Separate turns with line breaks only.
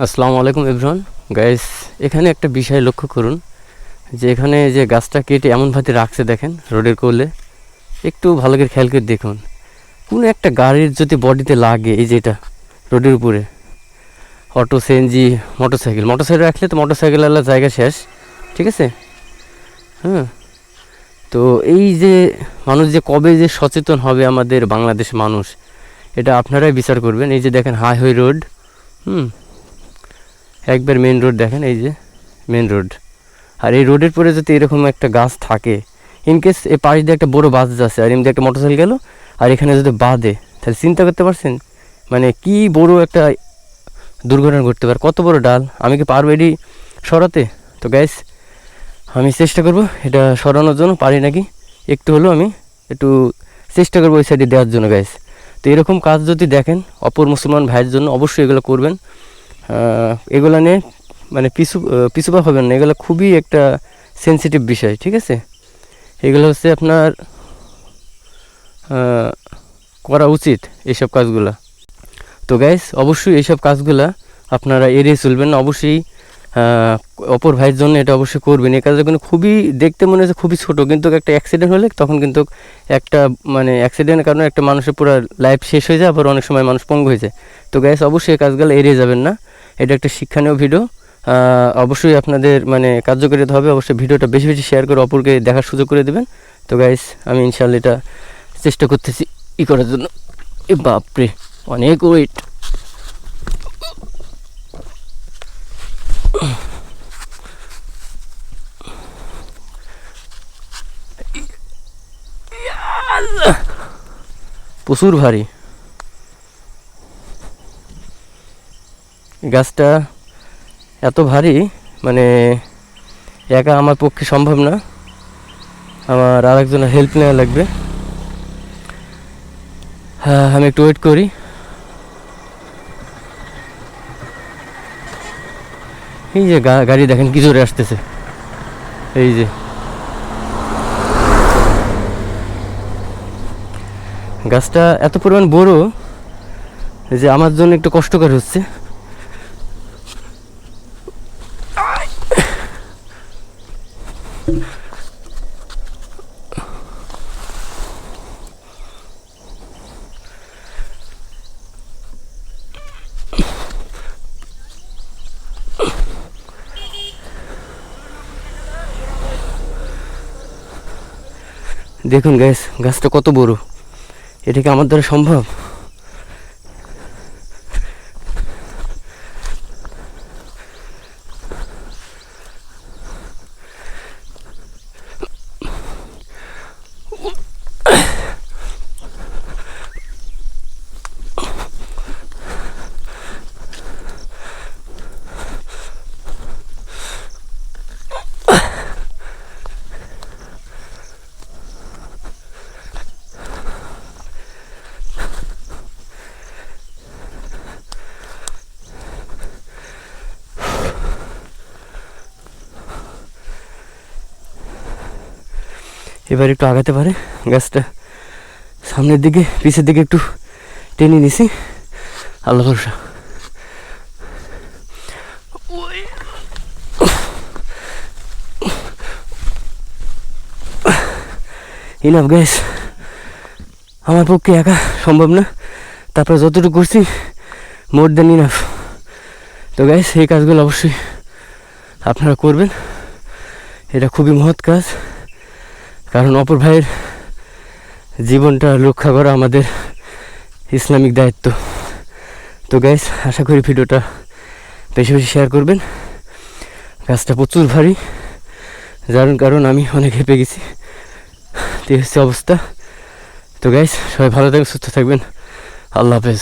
আসসালামু আলাইকুম everyone guys, এখানে একটা বিষয় লক্ষ্য করুন যে এখানে যে গাছটা কেটে এমনভাবে রাখছে দেখেন রোডের কোলে। একটু ভালো করে খেয়াল করে দেখুন, কোনো একটা গাড়ির যদি বডিতে লাগে, এই যেটা রোডের উপরে অটো, সিএনজি, মোটরসাইকেল রাখলে তো মোটরসাইকেলওয়ালা জায়গা শেষ, ঠিক আছে? হ্যাঁ, তো এই যে মানুষ যে কবে যে সচেতন হবে আমাদের বাংলাদেশ মানুষ, এটা আপনারাই বিচার করবেন। এই যে দেখেন হাইওয়ে রোড, একবার মেন রোড দেখেন, এই যে মেন রোড, আর এই রোডের পরে যদি এরকম একটা গাছ থাকে, ইনকেস এ পাশ দিয়ে একটা বড় বাস যাচ্ছে আর এমনি একটা মোটরসাইকেল গেল আর এখানে যদি বাঁধে, তাহলে চিন্তা করতে পারছেন মানে কি বড় একটা দুর্ঘটনা ঘটতে পারে। কত বড় ডাল, আমি কি পারবো এটি সরাতে? তো গ্যাস আমি চেষ্টা করব এটা সরানোর জন্য, পারি নাকি একটু হলেও আমি একটু চেষ্টা করবো ওই সাইডে দেওয়ার জন্য গ্যাস। তো এরকম কাজ যদি দেখেন অপর মুসলমান ভাইয়ের জন্য, অবশ্যই এগুলো করবেন। এগুলো নিয়ে মানে পিছুপা হবেন না, এগুলো খুবই একটা সেন্সিটিভ বিষয়, ঠিক আছে? এগুলো হচ্ছে আপনার করা উচিত এইসব কাজগুলো। তো গাইস অবশ্যই এইসব কাজগুলা আপনারা এড়িয়ে চলবেন না, অবশ্যই অপর ভাইয়ের জন্য এটা অবশ্যই করবেন। এই কাজটা কিন্তু খুবই, দেখতে মনে হচ্ছে খুবই ছোটো, কিন্তু একটা অ্যাক্সিডেন্ট হলে তখন কিন্তু একটা মানে অ্যাক্সিডেন্টের কারণে একটা মানুষের পুরো লাইফ শেষ হয়ে যায়, আবার অনেক সময় মানুষ পঙ্গু হয়ে যায়। তো গাইস অবশ্যই এই কাজগুলো এড়িয়ে যাবেন না, এটা একটা শিক্ষণীয় ভিডিও। অবশ্যই আপনাদের মানে কার্যকরিতা হবে, অবশ্যই ভিডিওটা বেশি বেশি শেয়ার করে অপরকে দেখার সুযোগ করে দেবেন। তো গাইস আমি ইনশাআল্লাহ এটা চেষ্টা করতেছি করার জন্য। এ বাপরে, অনেক ওয়েট। প্রচুর ভারী গাছটা, এত ভারী মানে একা আমার পক্ষে সম্ভব না, আমার আরেকজনের হেল্প নেওয়া লাগবে। হ্যাঁ, আমি একটু ওয়েট করি। এই যে গাড়ি দেখেন কি জোরে আসতেছে, এই যে গাছটা এত পরিমাণ বড় যে আমার জন্য একটু কষ্টকর হচ্ছে। দেখুন গ্যাস, গাছটা কত বড়, এটা কি আমার দ্বারা সম্ভব? এবার একটু আগাতে পারে গাছটা, সামনের দিকে পিছের দিকে একটু টেনে নিছি, আল্লাহ ভরসা। ইনাফ গ্যাস, আমার পক্ষে একা সম্ভব না, তারপর যতটুকু করছি মোর দেন ইনাফ। তো গ্যাস এই কাজগুলো অবশ্যই আপনারা করবেন, এটা খুবই মহৎ কাজ, কারণ অপর ভাইয়ের জীবনটা রক্ষা করা আমাদের ইসলামিক দায়িত্ব। তো গাইস আশা করি ভিডিওটা বেশি বেশি শেয়ার করবেন। গাছটা প্রচুর ভারী, যার কারণ আমি অনেক হেঁপে গেছি, এই হচ্ছে অবস্থা। তো গাইস সবাই ভালো থাকবেন, সুস্থ থাকবেন, আল্লাহ হাফেজ।